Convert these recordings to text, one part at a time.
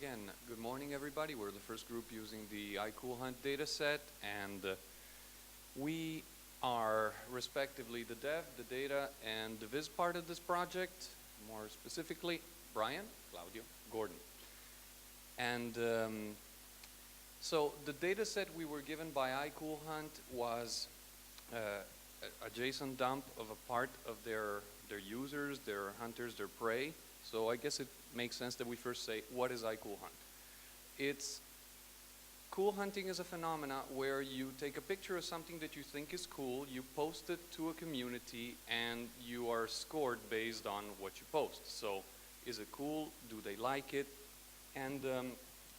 again, good morning everybody. We're the first group using the iCoolhunt dataset, and we are respectively the dev, the data, and the viz part of this project. More specifically, Bryan, Claudio, Gordon. And so the dataset we were given by iCoolhunt was a JSON dump of a part of their users, their hunters, their prey. So I guess it makes sense that we first say, what is iCoolhunt? It's cool hunting is a phenomena where you take a picture of something that you think is cool, you post it to a community, and you are scored based on what you post. So is it cool? Do they like it? And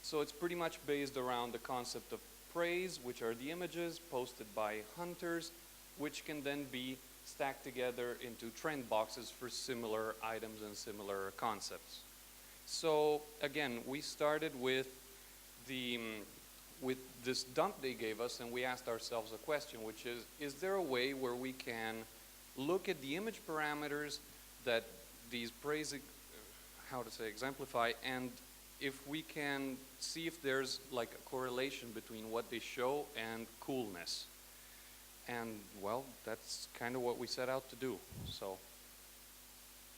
so it's pretty much based around the concept of praise, which are the images posted by hunters, which can then be stacked together into trend boxes for similar items and similar concepts. So again, we started with this dump they gave us, and we asked ourselves a question, which is there a way where we can look at the image parameters that these praise, how to say, exemplify, and if we can see if there's like a correlation between what they show and coolness. And well, that's kind of what we set out to do. So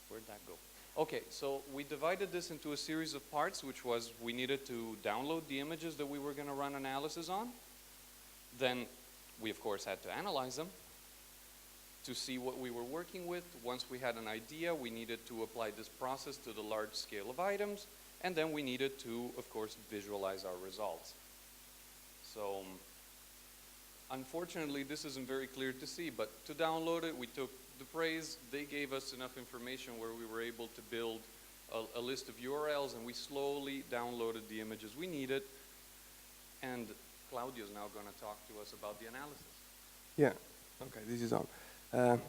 where'd that go? Okay, so we divided this into a series of parts, which was we needed to download the images that we were going to run analysis on. Then we, of course, had to analyze them to see what we were working with. Once we had an idea, we needed to apply this process to the large scale of items. And then we needed to, of course, visualize our results. So unfortunately, this isn't very clear to see, but to download it, we took the praise. They gave us enough information where we were able to build a list of URLs, and we slowly downloaded the images we needed. And Claudio is now going to talk to us about the analysis. Yeah, okay, this is on.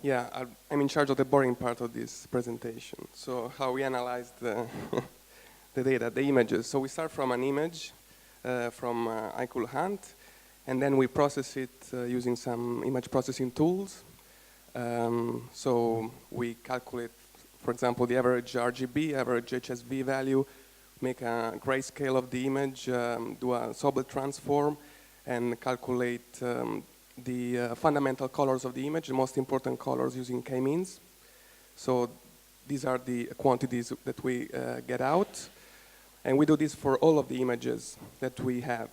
Yeah, I'm in charge of the boring part of this presentation. So how we analyzed the, the data, the images. So we start from an image from iCoolhunt, and then we process it using some image processing tools. So we calculate, for example, the average RGB, average HSV value, make a grayscale of the image, do a Sobel transform, and calculate the fundamental colors of the image, the most important colors using k-means. So these are the quantities that we get out. And we do this for all of the images that we have.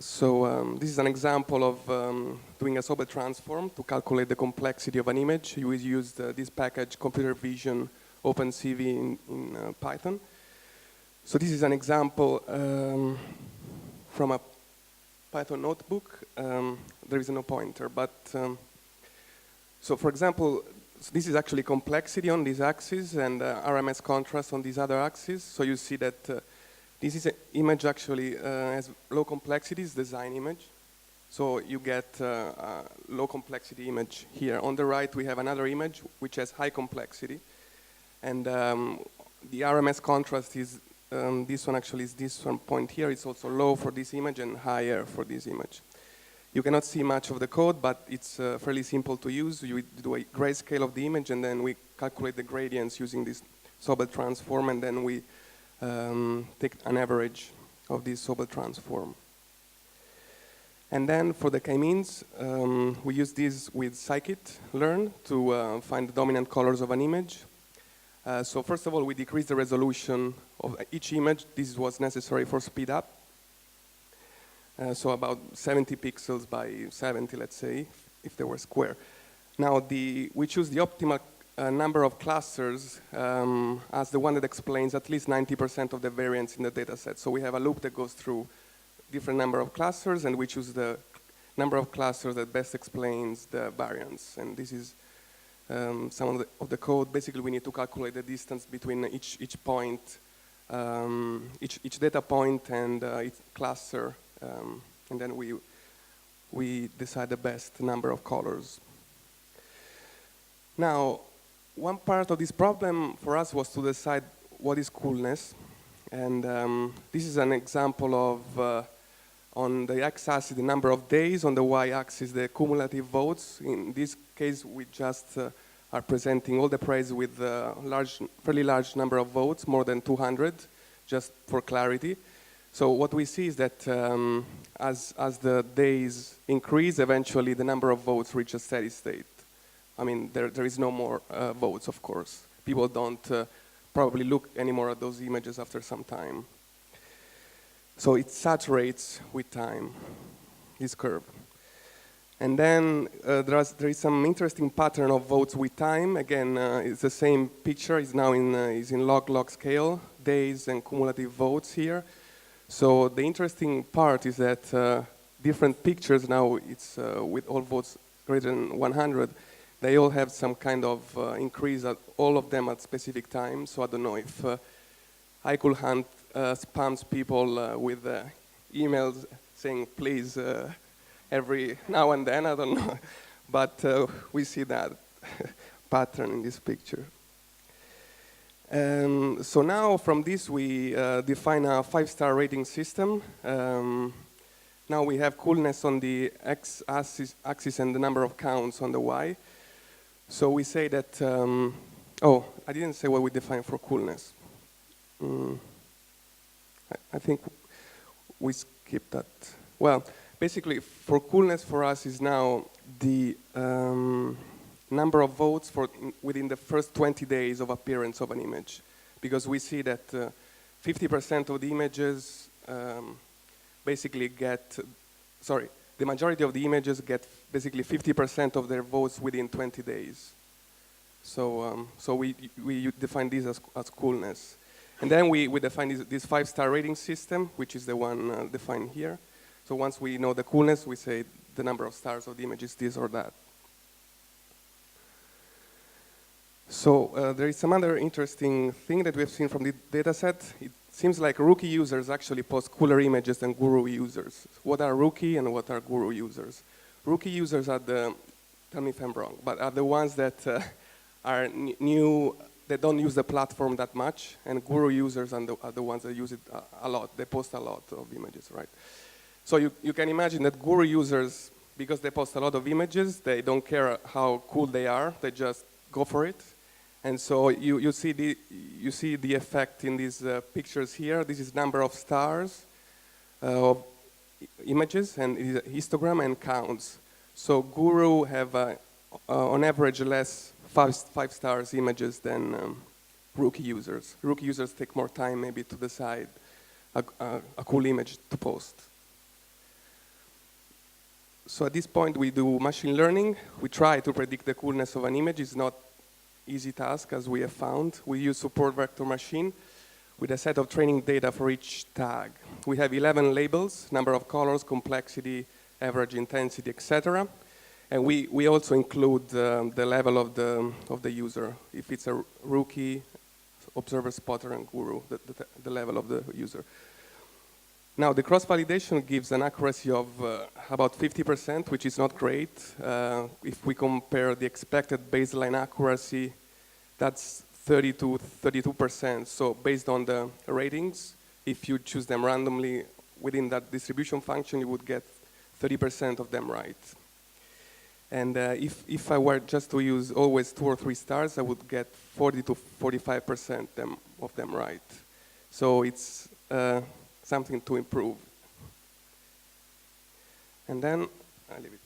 So this is an example of doing a Sobel transform to calculate the complexity of an image. We used this package, Computer Vision OpenCV in Python. So this is an example from a Python notebook. There is no pointer, but so for example, this is actually complexity on this axis and RMS contrast on this other axis. So you see that this is an image actually has low complexity, it's design image. So you get a low complexity image here. On the right, we have another image which has high complexity. And the RMS contrast is, this one actually is this one point here. It's also low for this image and higher for this image. You cannot see much of the code, but it's fairly simple to use. You do a grayscale of the image, and then we calculate the gradients using this Sobel transform, and then we take an average of this Sobel transform. And then for the k-means, we use this with scikit-learn to find the dominant colors of an image. So first of all, we decrease the resolution of each image. This was necessary for speed up. So about 70 pixels by 70, let's say, if they were square. Now, we choose the optimal number of clusters as the one that explains at least 90% of the variance in the data set. So we have a loop that goes through different number of clusters, and we choose the number of clusters that best explains the variance. And this is some of the code. Basically, we need to calculate the distance between each point, each data point and each cluster. And then we decide the best number of colors. Now, one part of this problem for us was to decide what is coolness. And this is an example of, on the x-axis, the number of days, on the y-axis, the cumulative votes. In this case, we just are presenting all the praise with a fairly large number of votes, more than 200. just for clarity. So what we see is that as the days increase, eventually the number of votes reach a steady state. I mean, there is no more votes, of course. People don't probably look anymore at those images after some time. So it saturates with time, this curve. And then there is some interesting pattern of votes with time. Again, it's the same picture. It's now in log scale, days and cumulative votes here. So the interesting part is that different pictures now, it's with all votes greater than 100, they all have some kind of increase, at all of them at specific times. So I don't know if iCoolhunt spams people with emails saying, please, every now and then, I don't know. But we see that pattern in this picture. So now from this we define a 5-star rating system. Now we have coolness on the x-axis and the number of counts on the y. So we say that, oh, I didn't say what we define for coolness. I think we skipped that. Well, basically, for coolness for us is now the number of votes within the first 20 days of appearance of an image. Because we see that 50% of the images basically get, sorry, the majority of the images get basically 50% of their votes within 20 days. So, so we define this as coolness. And then we define this 5-star rating system, which is the one defined here. So once we know the coolness, we say the number of stars of the image is this or that. So there is some other interesting thing that we've seen from the dataset. It seems like rookie users actually post cooler images than guru users. What are rookie and what are guru users? Rookie users are the, tell me if I'm wrong, but are the ones that are new, they don't use the platform that much, and guru users are the ones that use it a lot. They post a lot of images, right? So you can imagine that guru users, because they post a lot of images, they don't care how cool they are, they just go for it. And so you see the effect in these pictures here. This is number of stars of images, and it is a histogram and counts. So guru have on average less 5 stars images than rookie users. Rookie users take more time maybe to decide a cool image to post. So at this point we do machine learning. We try to predict the coolness of an image. It's not easy task, as we have found. We use support vector machine with a set of training data for each tag. We have 11 labels, number of colors, complexity, average intensity, etc. And we also include the level of the user. If it's a rookie, observer, spotter, and guru, the level of the user. Now, the cross-validation gives an accuracy of about 50%, which is not great. If we compare the expected baseline accuracy, that's 30 to 32%. So based on the ratings, if you choose them randomly within that distribution function, you would get 30% of them right. And if I were just to use always 2 or 3 stars, I would get 40 to 45% of them right. So it's something to improve. And then I leave it.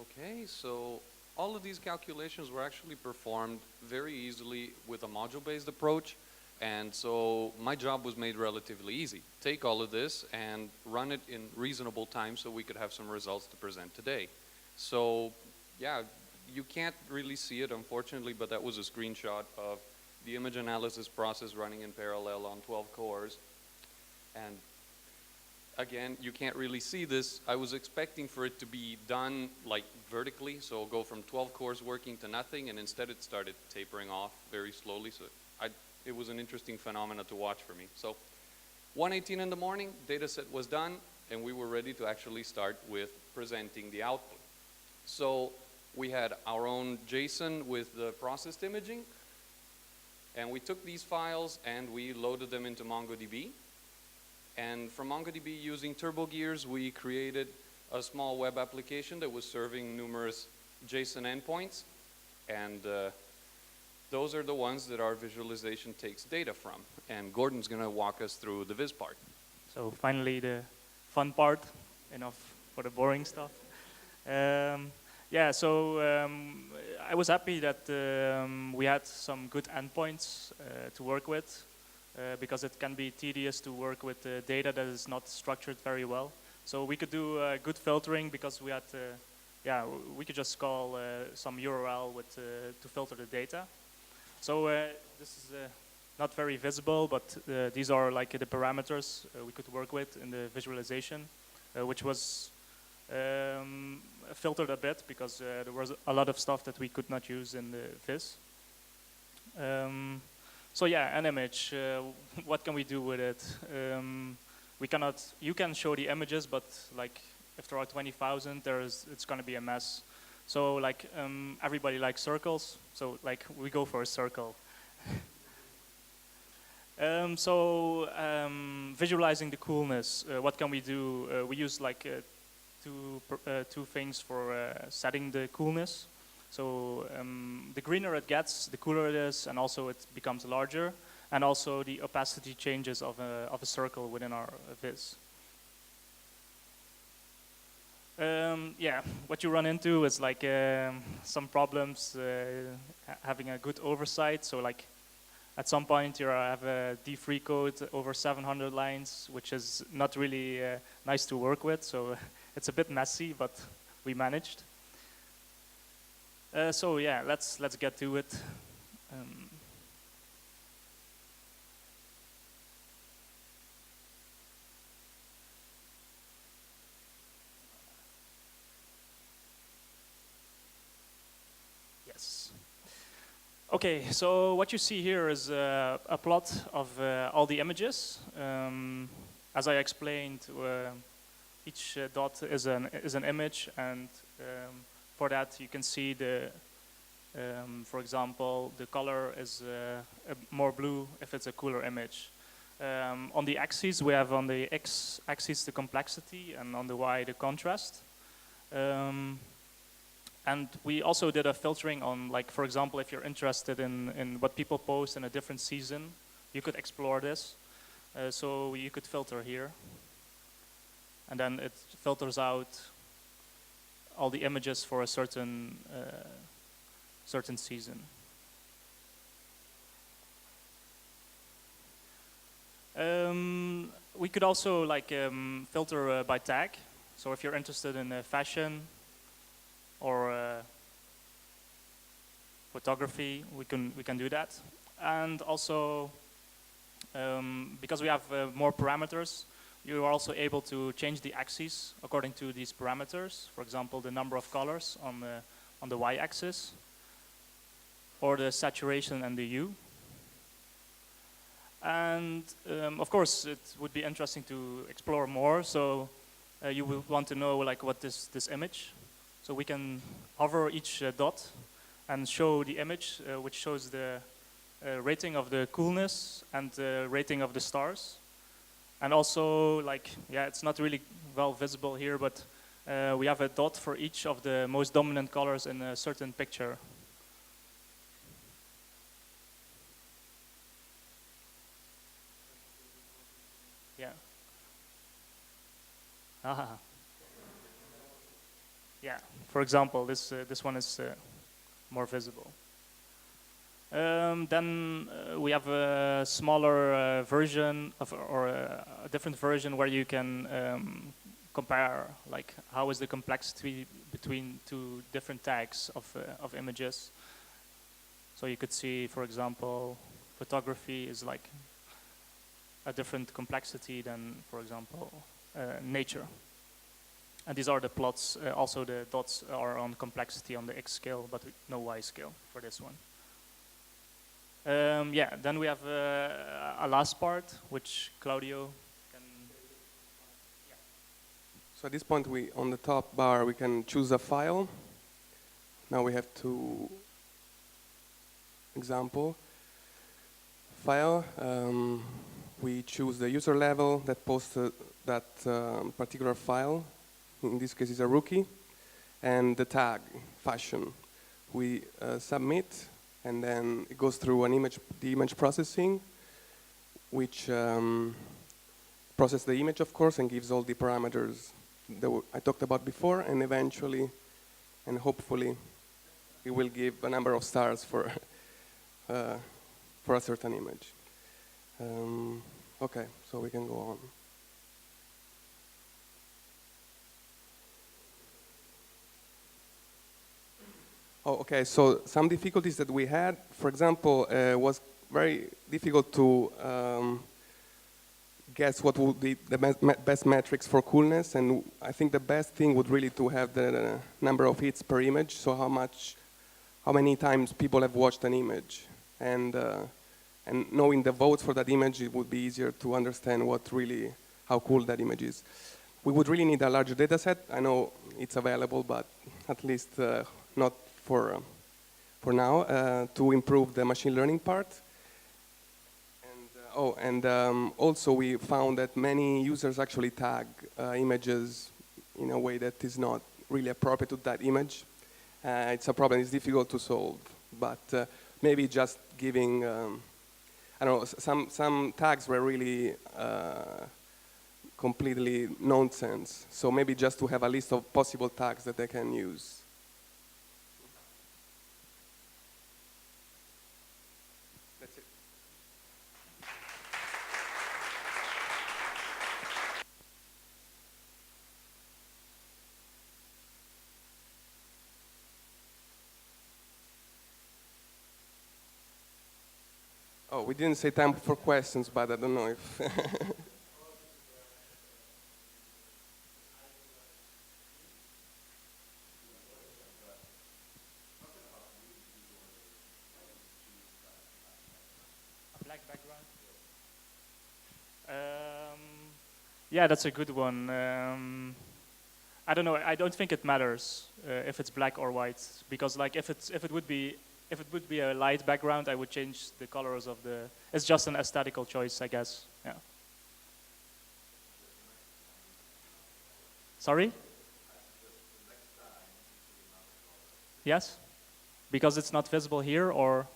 Okay, so all of these calculations were actually performed very easily with a module-based approach. And so my job was made relatively easy. Take all of this and run it in reasonable time so we could have some results to present today. So yeah, you can't really see it, unfortunately, but that was a screenshot of the image analysis process running in parallel on 12 cores. And again, you can't really see this. I was expecting for it to be done like vertically, so go from 12 cores working to nothing, and instead it started tapering off very slowly. So it was an interesting phenomena to watch for me. So 1:18 in the morning, dataset was done, and we were ready to actually start with presenting the output. So we had our own JSON with the processed imaging, and we took these files and we loaded them into MongoDB. And from MongoDB, using TurboGears, we created a small web application that was serving numerous JSON endpoints. And those are the ones that our visualization takes data from. And Gordon's going to walk us through the viz part. So finally, the fun part, enough for the boring stuff. Yeah, so I was happy that we had some good endpoints to work with, because it can be tedious to work with data that is not structured very well. So we could do good filtering because we had, yeah, we could just call some URL with, to filter the data. So this is not very visible, but these are like the parameters we could work with in the visualization, which was filtered a bit because there was a lot of stuff that we could not use in the viz. So yeah, an image, what can we do with it? We cannot, you can show the images, but like if there are 20,000, it's gonna be a mess. So like everybody likes circles, so like we go for a circle. Visualizing the coolness, what can we do? We use like two things for setting the coolness. So the greener it gets, the cooler it is, and also it becomes larger, and also the opacity changes of a circle within our viz. Yeah, what you run into is like some problems having a good oversight. So like at some point you have a D3 code over 700 lines, which is not really nice to work with. So it's a bit messy, but we managed. So yeah, let's get to it. Yes. Okay, so what you see here is a plot of all the images. As I explained, each dot is an image, and for that you can see the, for example, the color is more blue if it's a cooler image. On the axes, we have on the x-axis the complexity, and on the y the contrast. And we also did a filtering on, like, for example, if you're interested in what people post in a different season, you could explore this. So you could filter here. And then it filters out all the images for a certain season. We could also like filter by tag. So if you're interested in fashion or photography, we can do that. And also, because we have more parameters, you are also able to change the axes according to these parameters. For example, the number of colors on the y-axis, or the saturation and the hue. And of course, it would be interesting to explore more. So you will want to know like what is this image. So we can hover each dot and show the image, which shows the rating of the coolness and the rating of the stars. And also, like, yeah, it's not really well visible here, but we have a dot for each of the most dominant colors in a certain picture. Yeah. Ah. Yeah. For example, this one is more visible. Then we have a smaller version of, or a different version where you can compare, like, how is the complexity between two different tags of images. So you could see, for example, photography is like a different complexity than, for example, nature. And these are the plots. Also, the dots are on complexity on the X scale, but no Y scale for this one. Yeah, then we have a last part, which Claudio can. Yeah. So at this point, on the top bar, we can choose a file. Now we have to example file. We choose the user level that posted that particular file. In this case, it's a rookie, and the tag fashion. We submit, and then it goes through the image processing, which processes the image, of course, and gives all the parameters that I talked about before, and eventually, and hopefully, it will give a number of stars for a certain image. Okay, so we can go on. Oh, okay, so some difficulties that we had, for example, was very difficult to guess what would be the best metrics for coolness, and I think the best thing would really to have the number of hits per image, so how many times people have watched an image, and knowing the votes for that image, it would be easier to understand how cool that image is. We would really need a larger data set. I know it's available, but at least not for now, to improve the machine learning part. And also we found that many users actually tag images in a way that is not really appropriate to that image. It's a problem, it's difficult to solve, but maybe just giving, I don't know, some tags were really completely nonsense. So maybe just to have a list of possible tags that they can use. That's it. Oh, we didn't say time for questions, but I don't know if... Black background. Yeah, that's a good one. I don't know. I don't think it matters if it's black or white, because like if it would be a light background, I would change the colors of the. It's just an aesthetical choice, I guess. Yeah. Sorry. Yes, because it's not visible here, or.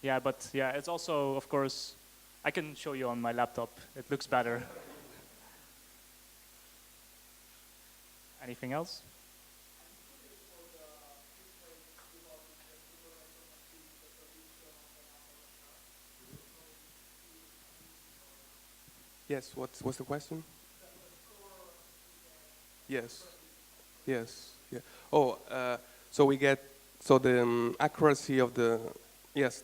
Yeah, but yeah, it's also, of course, I can show you on my laptop. It looks better. Anything else? Yes, what's the question? Yes, yes, yeah. Oh, so we get, so the accuracy of the, yes.